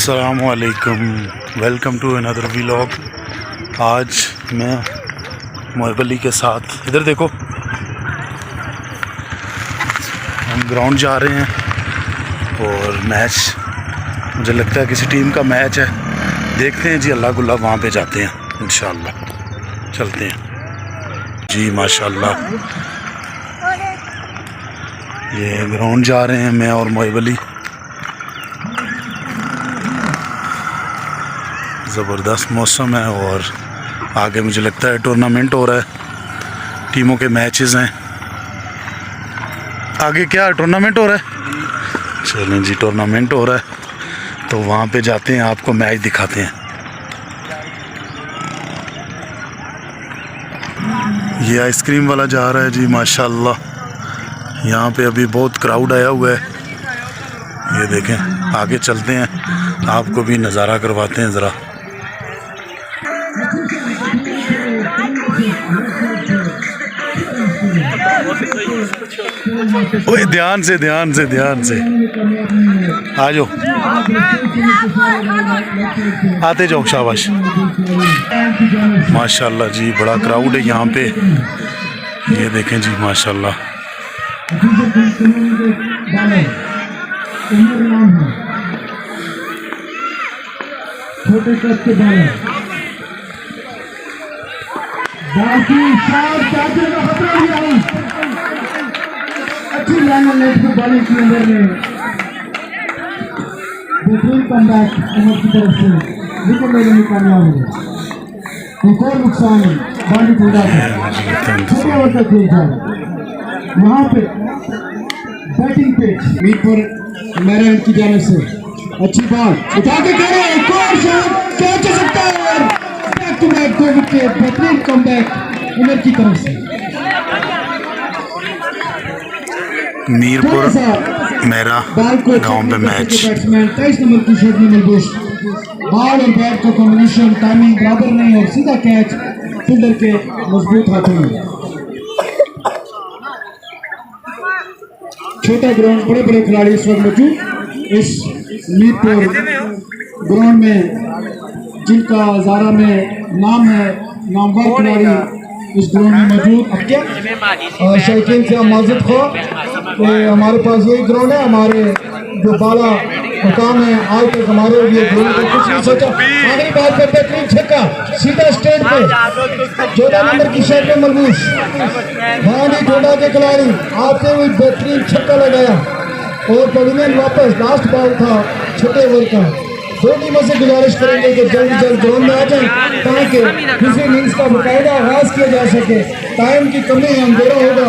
अस्सलामुअलैकुम, welcome to another vlog. आज मैं मोहब्बली के साथ, इधर देखो, हम ग्राउंड जा रहे हैं और मैच, मुझे लगता है किसी टीम का मैच है। देखते हैं जी, अल्लाह गुल्ला वहाँ पे जाते हैं इंशाअल्लाह, चलते हैं जी। माशाअल्लाह ये ग्राउंड जा रहे हैं मैं और मोहब्बली। ज़बरदस्त मौसम है और आगे मुझे लगता है टूर्नामेंट हो रहा है, टीमों के मैचेस हैं। आगे क्या टूर्नामेंट हो रहा है? चलें जी, टूर्नामेंट हो रहा है तो वहाँ पे जाते हैं, आपको मैच दिखाते हैं। ये आइसक्रीम वाला जा रहा है जी माशाल्लाह। यहाँ पे अभी बहुत क्राउड आया हुआ है, ये देखें। आगे चलते हैं, आपको भी नज़ारा करवाते हैं ज़रा। ओए ध्यान से ध्यान से ध्यान से आ जाओ, आते जाओ, शाबाश। माशाल्लाह जी, बड़ा क्राउड है यहाँ पे, ये देखें जी माशाल्लाह। अच्छी लाइन की बॉलिंग की अंदर में बेहतरीन कमबैक उमर की तरफ से, विकेट लेने में कामयाब हुए। एक और नुकसान बाली टूटा था, छठे ओवर तक खेल था। यहाँ पे बैटिंग पे मीरपुर मैरान की जानिब से अच्छी बॉल उठा के करे, एक और शॉट कैच हो सकता है और बैक टू बैक 2 विकेट, बेहतरीन कमबैक उमर की तरफ से। मीरपुर मेरा गांव पे मैच। बैट्समैन 23 नंबर की शर्ट में मलबूस, बॉल और बैट का कॉम्बिनेशन टाइमिंग बराबर नहीं और सीधा कैच फील्डर के मजबूत हाथों में। छोटा ग्राउंड, बड़े बड़े खिलाड़ी इस वक्त मौजूद इस मीरपुर ग्राउंड में, जिनका ज़ारा में नाम है, नामवर खिलाड़ी इस ग्राउंड में मौजूद। अब क्या शौकीन से माजिद खो कि हमारे पास यही ग्राउंड है, हमारे जो बाला मुकाम है, आज तक हमारे लिए ग्राउंड को कुछ नहीं सोचा। आखिरी बार पे बेहतरीन छक्का सीधा स्टेट पे 14 नंबर की शर्ट में मलबूस भानी टोडा के खिलाड़ी आते हुए बेहतरीन छक्का लगाया और पवेलियन वापस। लास्ट बॉल था छठे ओवर का। दो टीमों से गुजारिश करेंगे कि जल्द जल्द ग्राउंड में आ जाए ताकि दूसरी इनिंग्स का बाकायदा आगाज किया जा सके। टाइम की कमी है, अंधेरा होगा,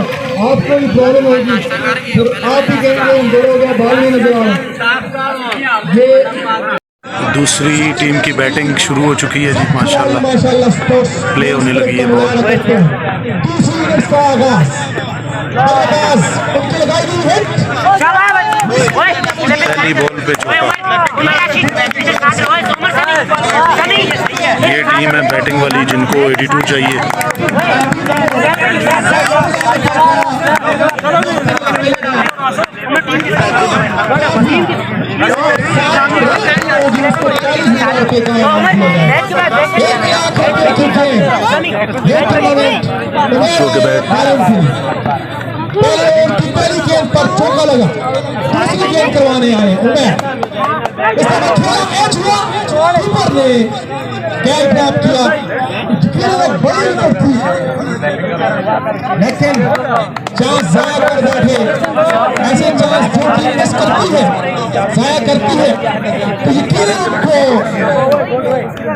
आपको भी प्रॉब्लम होगी, फिर आप ही कहेंगे अंधेरा होगा, बाल नहीं नजर आ रहा। ये दूसरी टीम की बैटिंग शुरू हो चुकी है जी माशाल्लाह, प्ले होने लगी है बॉल। दूसरी इनिंग्स का आगाज उनकी लगाई गई हिट, पहली बॉल पे चौका। ये टीम है बैटिंग वाली जिनको 82 चाहिए। पहली गेंद पर चौका लगा, दूसरी गेंद करवाने आए उमर ने कैच प्राप्त किया, बड़ी विकेट थी लेकिन चांस जाया कर बैठे। ऐसे चांस जो टीम मिस करती है, जाया करती है, तो यकीनन उनको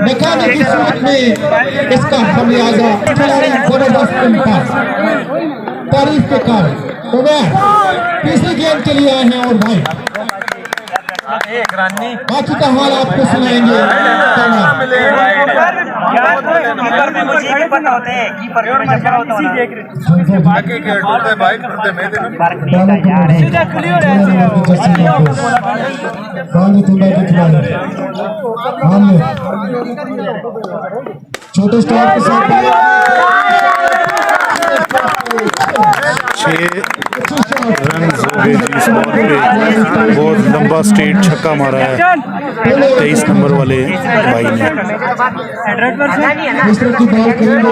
निकालने की सूरत में इसका खमियाजा जबरदस्त इम्पैक्ट तारीफ के कारण। उमर तीसरी गेंद के लिए आए हैं और भाई बाकी का हाल आपको सुनाएंगे। छोटे स्टार के साथ 6 रन हो गए जी इस बॉल पे। बहुत लंबा स्ट्रेट छक्का मारा है 23 नंबर वाले भाई ने। इस तरह की बॉल करेंगे तो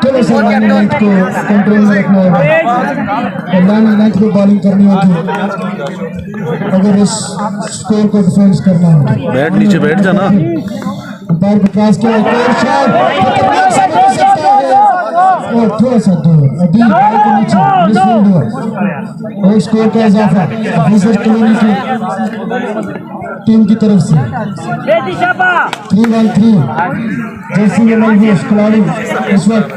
थोड़ा सा लाइन लेंथ को कंट्रोल में रखना होगा और लाइन लेंथ पे बॉलिंग करनी होगी अगर इस स्कोर को डिफेंस करना है। बैठ नीचे बैठ जाना। अंपायर को पास किया, एक और शॉट खतरनाक साबित हो सकता है और थोड़ा सा दूर अभी बॉल के नीचे मिसफील्ड हुआ और स्कोर का इजाफा ऑफिसर कॉलोनी की टीम की तरफ से 3-1-3। जैसी ये मलबूस खिलाड़ी इस वक्त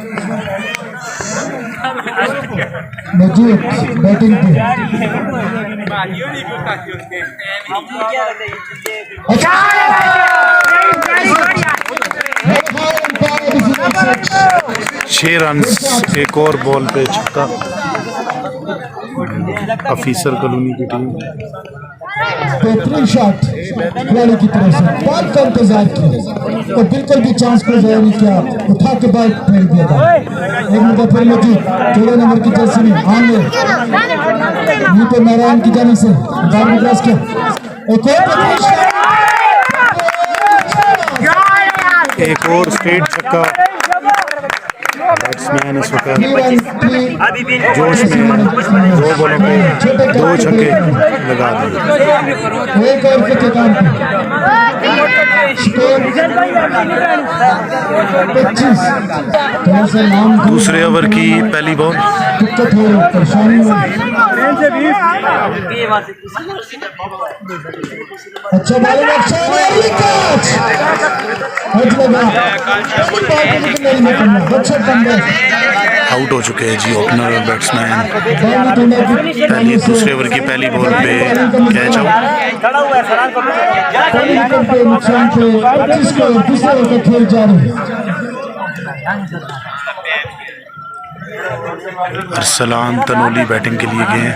मौजूद बैटिंग पे। अच्छा 6 रन एक और बॉल पे छक्का। ऑफिसर कॉलोनी की टीम। बेहतरीन शॉट खिलाड़ी की तरफ से, बॉल का इंतजार किया और बिल्कुल भी चांस को जाया नहीं किया, उठा के बॉल फेंक दिया था। एक मुद्दा फिर मौजूद 13 नंबर की जर्सी में आमिर यहीं पे नारायण की जाने से क्रॉस किया, एक और स्ट्रेट छक्का। बैट्समैन इस वक्त जोश में 2 बॉलों पे 2 छक्के लगा दिए। एक और के काम पे स्कोर 25। दूसरे ओवर की पहली बॉल। दिक्कत हो परेशानी हो। अच्छा बॉलिंग एक्शन आउट हो चुके हैं जी ओपनर और बैट्समैन। दूसरे ओवर की पहली बॉल पे कैच आउट। नुकसान पे 25 को दूसरे ओवर का खेल जारी। अरसलान तनोली बैटिंग के लिए गए हैं।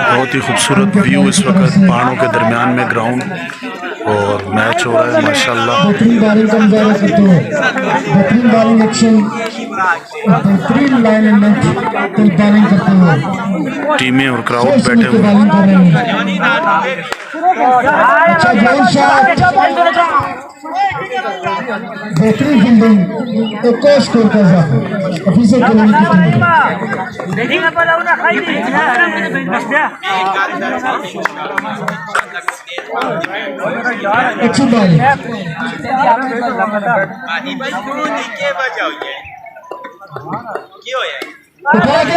बहुत ही खूबसूरत व्यू इस वक्त पहाड़ों के दरमियान में ग्राउंड और मैच हो रहा है माशाल्लाह। बेहतरीन बॉलिंग का मुजाहरा करते हुए, बेहतरीन बॉलिंग एक्शन, बेहतरीन लाइन एंड लेंथ बॉलिंग करते हुए टीमें और क्राउड बैठे हुए। बॉलिंग कर रहे हैं। अच्छा ग्राउंड शॉट, बेहतरीन फील्डिंग, एक और स्कोर का इजाफा ऑफिसर कॉलोनी की टीम। अच्छी बॉलिंग उठा के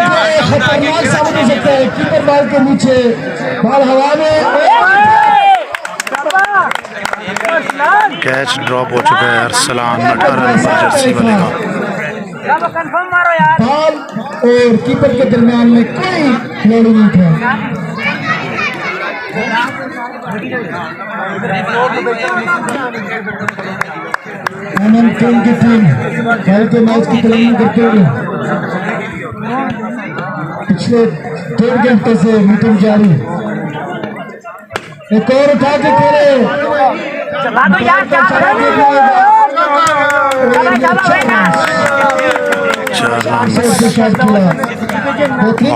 खतरनाक साबित हो सकता है। कीपर बॉल के नीचे, बॉल हवा में, कैच ड्रॉप हो चुका है। अरसलान 18 नंबर जर्सी वाले का। बॉल और कीपर के दरमियान में कोई खिलाड़ी नहीं था। टीम की टीम कल के मैच की प्लानिंग करते हुए पिछले 1.5 घंटे से मीटिंग जारी। एक और उठा के खेले,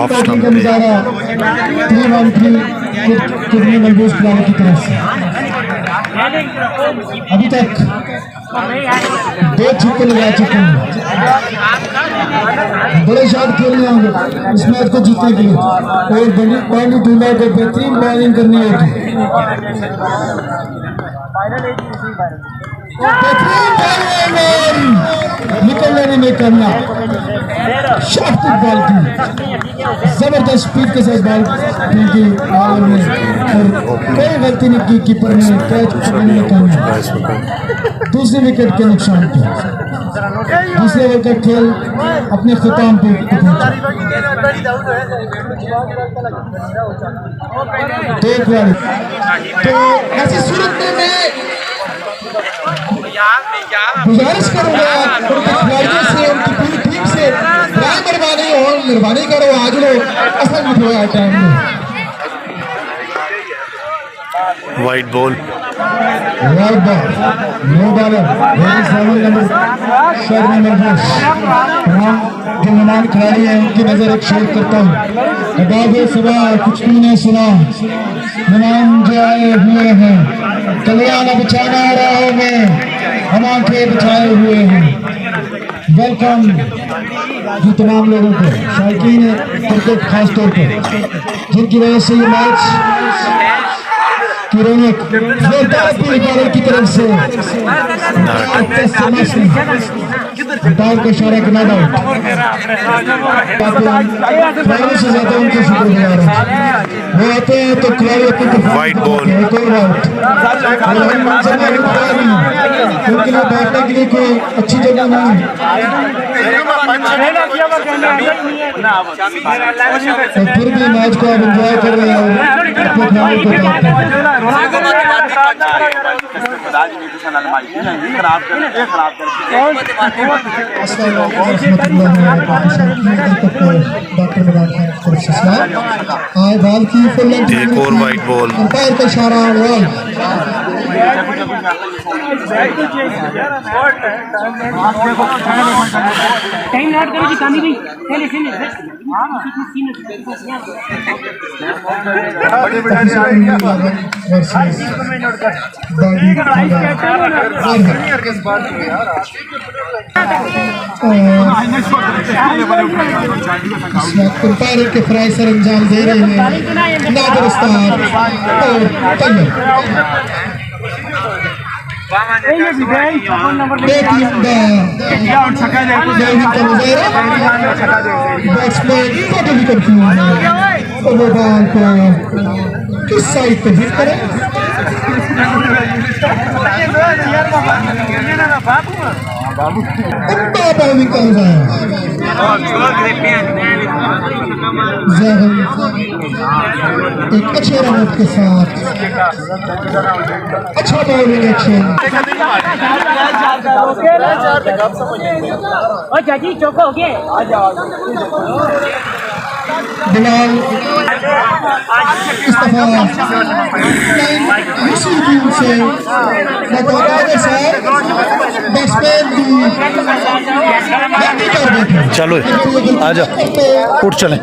बैटिंग का नजारा 3-1-3 कितनी मलबूस खिलाड़ी की तरफ से। अभी तक 2 छक्के लगा चुके हैं। बड़े शॉट खेलने होंगे इस मैच को जीतने के लिए और बॉलिंग ढूंढा को बेहतरीन बॉलिंग करनी होगी। निकलने में करना शाफ्ट बॉल की जबरदस्त स्पीड के साथ बॉल क्योंकि बॉल में कोई गलती नहीं की, कीपर ने कैच पकड़ने में करना दूसरी विकेट के नुकसान की। दूसरे ओवर का खेल अपने अख्ताम पे पहुंचा। तो ऐसी सूरत में मैं गुजारिश करूंगा उनके खिलाड़ियों से, उनकी पूरी टीम से, मेहरबानी करो आज लोग असल में हुआ टाइम में। वाइट बॉल, नो बॉलर, जो मेहमान खिलाड़ी हैं उनकी नजर एक शेयर करता हूँ। अबाब सुबह कुछ भी नहीं सुना, मेहमान जो आए हुए हैं कल्याण बिछाना राहों में, हम आंखें बिछाए हुए हैं। वेलकम जी तमाम लोगों को, शायकीन क्रिकेट खास तौर पर, जिनकी वजह से ये मैच की रौनक की तरफ से का इशारा करना से ज्यादा उनके शुक्रगुजार हैं। वो आते हैं तो खिलाड़ी अपनी वाइट बॉल, उनके लिए बैठने के लिए कोई अच्छी जगह नहीं, फिर भी मैच को आप एंजॉय कर रहे हैं। एक और वाइट बॉल, अंपायर का इशारा टाइम नोट करो जी कानी भाई पहले से अंपायर के फ्राई सर अंजाम दे रहे हैं नादिर उस्ताद और तैयब। बैट्समैन टोटली कंफ्यूज है और वो बॉल को किस साइड पे हिट करें। बॉलिंग का एक अच्छे रन के साथ अच्छा बॉलिंग एक्शन। चाची चौका हो गया बिलाल इस्तीफा से बैट्समैन चलो आजा उठ चलें।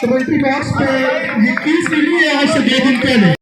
कमेंट्री बॉक्स पे ये 30 मिली है आज से 2 दिन पहले।